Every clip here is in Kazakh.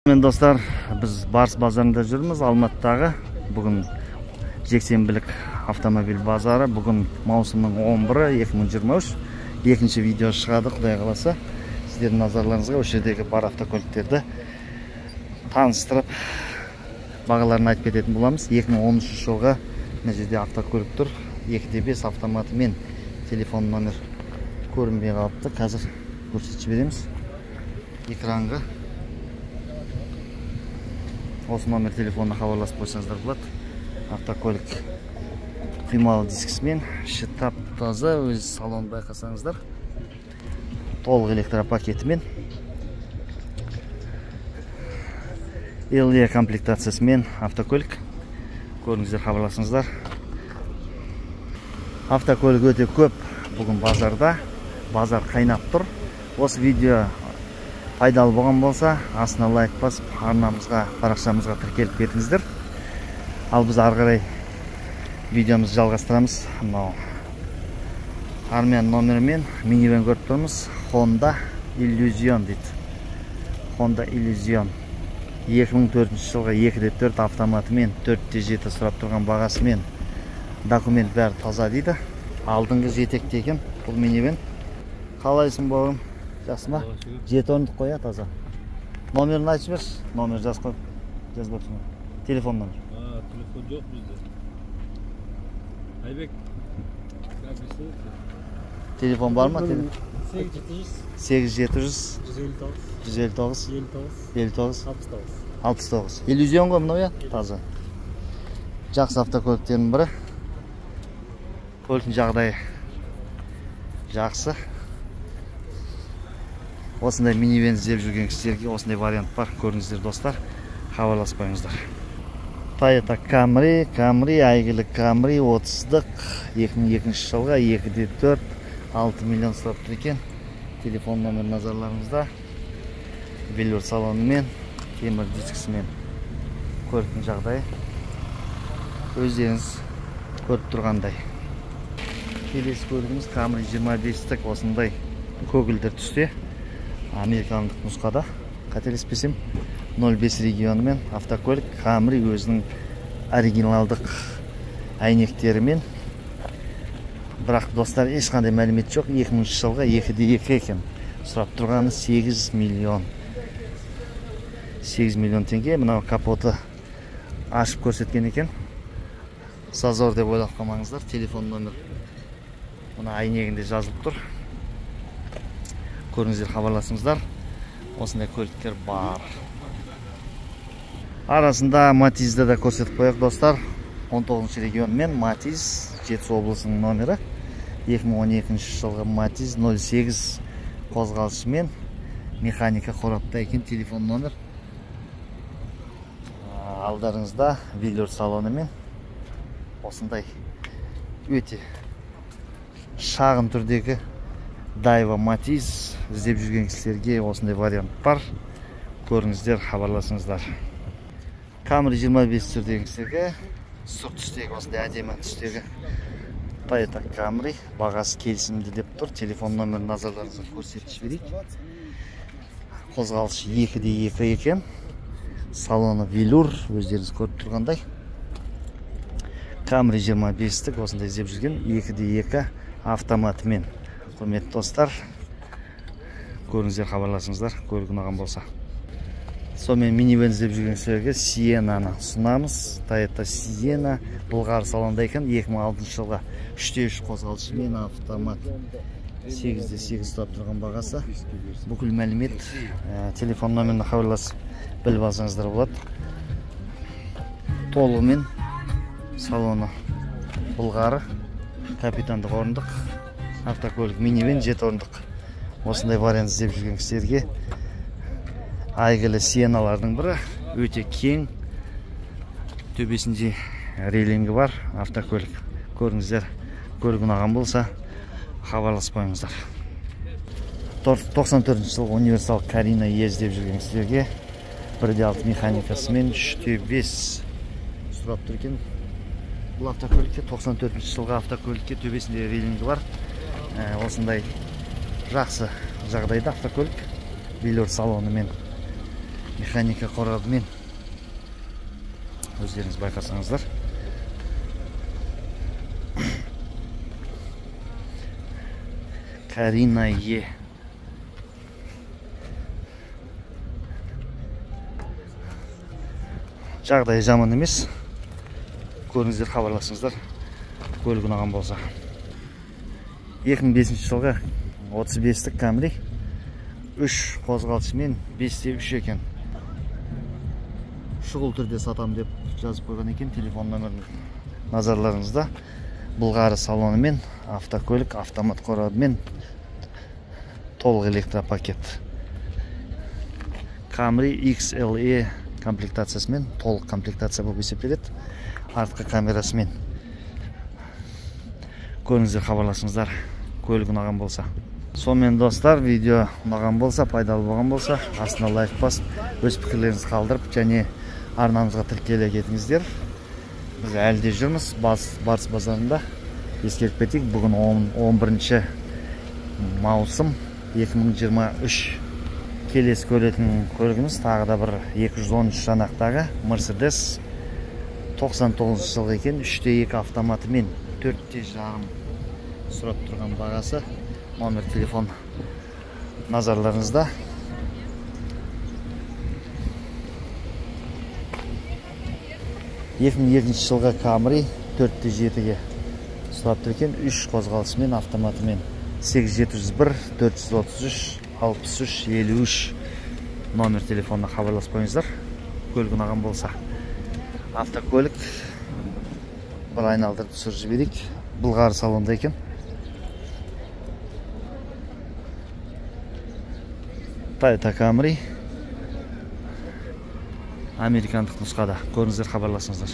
Мен достар, біз Барс базарында жүрміз, Алматыдағы. Бүгін жексенбілік автомобиль базары. Бүгін маусымның 11-і 2023. Екінші видео шығады, Құдай қаласа. Сіздердің назарларыңызға осы жердегі бар автокөліктерді таныстырып, бағаларын айтып кететін боламыз. 2013 жылға мына жерде автокөлік тұр. 2.5 автоматы мен телефон номер көрінбей қалыпты. Қазір көрсетіп береміз экранға. Осы номер телефонына хабарласып қойсаңыздар болады. Автокөлік құймалы дискісімен, іші тап-таза, өз салонын байқасаңыздар. Толық электропакетімен, LE комплектациясымен автокөлік. Көріңіздер, хабарласыңыздар. Автокөлік өте көп бүгін базарда. Базар қайнап тұр. Осы видео пайдалы болған болса, астына лайк басып, арнамызға, парақшамызға тіркеліп кетіңіздер. Ал біз ары қарай видеомызды жалғастырамыз. Мынау армиян номерімен минивэн көріп тұрмыз. Honda Illusion дейді. Honda Illusion 2004 жылға 2.4 автоматымен 4.7 сұрап тұрған бағасымен, документ бәрі таза дейді. Алдыңғы жетекте екен бұл минивэн. Қалайсың бауырым? Жақсы ма? 7 орындық қоя, таза. Номерін айтып берші. Номер жазып қойып. Жазып отырсың. Телефон номер. Телефон жоқ бізде. Айбек. Телефон бар ма? 8700 159 69. Иллюзион ғой мынау, таза. Жақсы автокөліктердің бірі. Көліктің жағдайы жақсы. Осындай минивэн іздеп жүрген кісілерге осындай вариант бар. Көріңіздер достар, хабарласып қойыңыздар. Toyota Camry, әйгілі Camry 30-дық 2002 жылға 2.4 6 миллион сұрап тұр екен. Телефон номер назарларыңызда. Велюр салонымен, темір дискісімен. Көліктің жағдайы өздеріңіз көріп тұрғандай. Келесі көлігіміз Camry 25-дік осындай көгілдір түсте. Американдық нұсқада, қателеспесем, 05 регионымен автокөлік. Camry өзінің оригиналдық әйнектерімен. Бірақ достар, ешқандай мәлімет жоқ. 2000 жылға 2.2 екен. Сұрап тұрғаны 8 миллион теңге. Мынау капоты ашып көрсеткен екен. Сазор деп ойлап қалмаңыздар. Телефон номер мына әйнегінде жазылып тұр. Көріңіздер, хабарласыңыздар. Осындай көліктер бар. Арасында Матизді да көрсетіп қояқ достар. 19 регион мен Матиз, Жетісу облысының номері. 2012 жылғы Матиз 08 қозғалышымен механика қорапта екен. Телефон номер. Алдарыңызда Велюр салонымен осындай өте шағын түрдегі Дайва Матиз іздеп жүрген кісілерге осындай вариант бар. Көріңіздер, хабарласыңыздар. Camry 25 түрдегі кісілерге сұр түстегі осындай әдемі түстегі Toyota Camry бағасы келісімді деп тұр. Телефон номер назарларыңызға көрсетіп жіберейік. Қозғалышы 2.2 екен. Салоны Велюр, өздеріңіз көріп тұрғандай. Camry 25-тік осындай іздеп жүрген 2.2 автоматымен. Құрметті достар, көріңіздер, хабарласыңыздар, көлік ұнаған болса. Сонымен минивэн іздеп жүрген кісілерге Sienna-ны ұсынамыз. Toyota Sienna Бұлғар салонда екен. 2006 жылға 3.3 қозғалышымен автомат. 8.8 ұстап тұрған бағасы. Бүкіл мәлімет телефон номеріне хабарласып біліп алсаңыздар болады. Толығымен салоны Бұлғары, капитандық орындық автокөлік, минивэн 7 орындық. Осындай вариант іздеп жүрген кісілерге әйгілі Sienna-лардың бірі. Өте кең, төбесінде рейлингі бар автокөлік. Көріңіздер, көлік ұнаған болса хабарласып қойыңыздар. 94 жылғы универсал Карина іздеп жүрген кісілерге 1.6 механикасымен 3.5 сұрап тұр екен. Бұл автокөлікте 94 жылғы автокөлікке төбесінде рейлингі бар. Осындай жақсы жағдайда автокөлік. Велюр салонымен механика қорабымен өздеріңіз байқасаңыздар. Карина Е. Жағдайы жаман емес. Көріңіздер, хабарласыңыздар. Көлік ұнаған болса. 2005 жылғы 35-тік Camry 3 қозғалысымен 5-те 3 екен. Шұғыл түрде сатам деп жазып қойған екен. Телефон нөмірін назарларыңызда. Бұлғары салонымен, автокөлік, автомат қорабымен, толық электропакет. Camry XLE комплектациясымен, толық комплектация болып есептеледі. Артқы камерасымен. Көріңіздер, хабарласыңыздар, көлік ұнаған болса. Сонымен достар, видео ұнаған болса, пайдалы болған болса, астына лайк басып, өз пікірлеріңізді қалдырып, және арнамызға тіркеле кетіңіздер. Біз әлі де жүрміз Барыс базарында. Ескеріп кетейік, бүгін 11 маусым 2023. Келесі көретін көлігіміз тағы да бір 213 жанақтағы Mercedes 99 жылғы екен. 3-те 2 автоматымен 4-те жарым сұрап тұрған бағасы. Номер телефон назарларыңызда. жылғы Camry 4-те 7-ге сұрап тұр екен. 3 қозғалысымен, автоматымен. 8701 433 63 53 номер телефонына хабарласып қойыңыздар. Көлік ұнаған болса. Автокөлік бір айналдырып түсіріп жіберейік. Бұлғары салонда екен. Toyota Camry американдық нұсқада. Көріңіздер, хабарласыңыздар.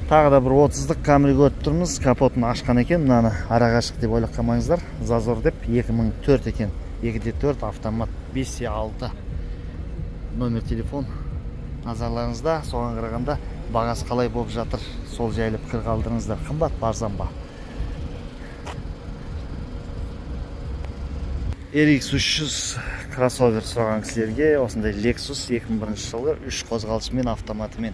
Тағы да бір 30-дық Camry көріп тұрмыз. Капотын ашқан екен. Мынаны арағашық деп ойлап қалмаңыздар. Зазор деп 2004 екен. 2-де 4 автомат 5-те 6 номер телефон назарларыңызда. Соған қарағанда бағасы қалай болып жатыр, сол жайлы пікір қалдырыңыздар. Қымбат барсам ба? RX 300 кроссовер сұраған кісілерге осындай Lexus 2001 жылғы 3 қозғалысымен, автоматымен.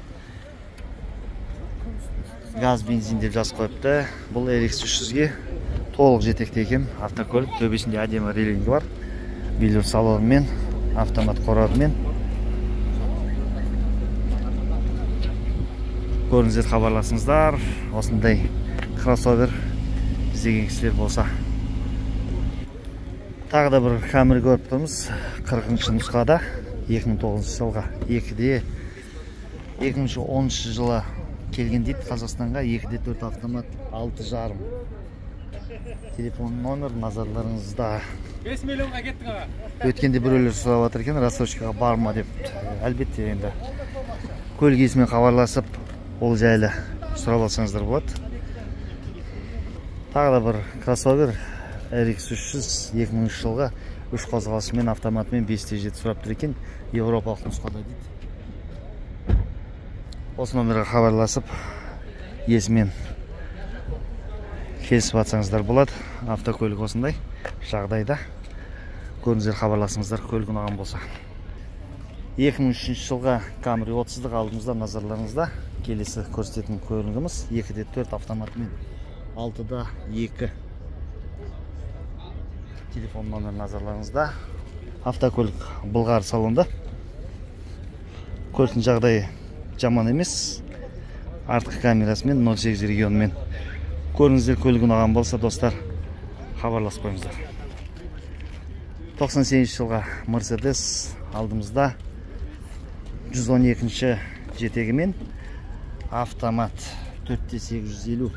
Газ, бензин деп жазып қойыпты. Бұл RX 300-ге толық жетекте екен. Автокөлік, төбесінде әдемі рейлингі бар. Велюр салонымен, автомат қорабымен. Көріңіздер, хабарласыңыздар. Осындай кроссовер іздеген кісілер болса. Тағы да бір Camry көріп тұрмыз. 40-шы нұсқада 2009 жылға 2-де 2013 жылы келген дейді Қазақстанға. 2-де 4 автомат 6 жарым. Телефон номер назарларыңызда. 5 миллионға кеттің аға. Өткенде біреулер сұрап жатыр екен, рассрочкаға бар ма деп. Әлбетте, енді көлік иесімен хабарласып, ол жайлы сұрап алсаңыздар болады. Тағы да бір кроссовер RX 300 2003 жылғы 3 қозғалысымен, автоматымен 5-те 7 сұрап тұр екен. Европалық нұсқада дейді. Осы номерге хабарласып, иесімен келісіп атсаңыздар болады. Автокөлік осындай жағдайда. Көріңіздер, хабарласыңыздар, көлік ұнаған болса. 2003 жылға Camry 30-дық алдымызда, назарларыңызда. Келесі көрсететін көлігіміз 2-де 4 автоматымен, 6-да 2 телефон номер назарларыңызда. Автокөлік Бұлғары салонда. Көліктің жағдайы жаман емес. Артқы камерасымен, 08 регионымен. Көріңіздер, көлік ұнаған болса, достар, хабарласып қойыңыздар. 98 жылға Mercedes алдымызда. 112-ші жетегімен, автомат 4-те 850.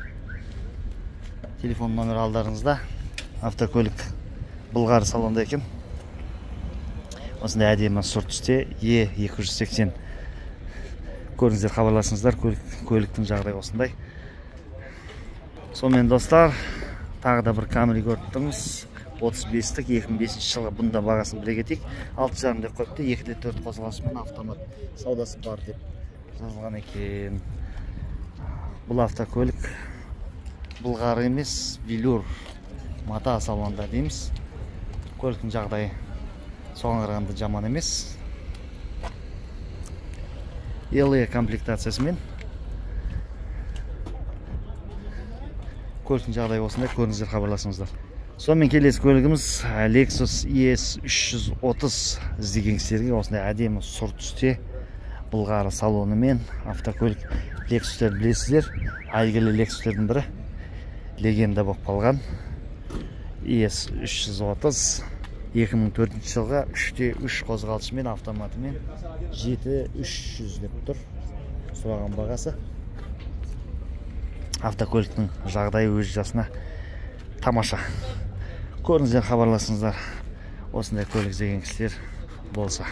Телефон номер алдарыңызда. Автокөлік Бұлғары салонда екен. Осындай әдемі сұр түсте E280. Көріңіздер, хабарласыңыздар, көліктің жағдайы осындай. Сонымен достар, тағы да бір Camry көріп тұрмыз. 35-тік 2005 жылғы. Бұнда бағасын біле кетейік. 6,5 деп қойыпты. 2-де 4 қозғалысымен, автомат саудасы бар деп жазылған екен. Бұл автокөлік Бұлғары емес, Велюр мата салонда дейміз. Көліктің жағдайы соған қарағанда жаман емес. LE комплектациясымен. Көліктің жағдайы осындай, көріңіздер, хабарласыңыздар. Сонымен келесі көлігіміз Lexus ES 330 іздегенсіздерге осындай әдемі сұр түсте былғары салонымен автокөлік. Lexus'тер білесіздер, әйгілі Lexus'тердің бірі, легенда болып қалған ES 330 2004 жылға 3/3 қозғалтышымен, автоматымен 7300 деп тұр сұраған бағасы. Автокөліктің жағдайы өз жасына тамаша. Көріңіздер, хабарласыңыздар, осындай көлік іздеген кісілер болса.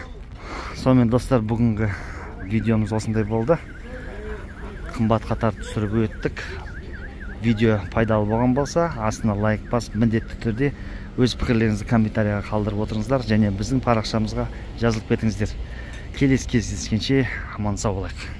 Сонымен достар, бүгінгі видеомыз осындай болды. Қымбат қатар түсіріп өттік. Видео пайдалы болған болса, астына лайк басып, міндетті түрде өз пікірлеріңізді комментарияға қалдырып отырыңыздар, және біздің парақшамызға жазылып кетіңіздер. Келесі кездескенше аман сау болайық.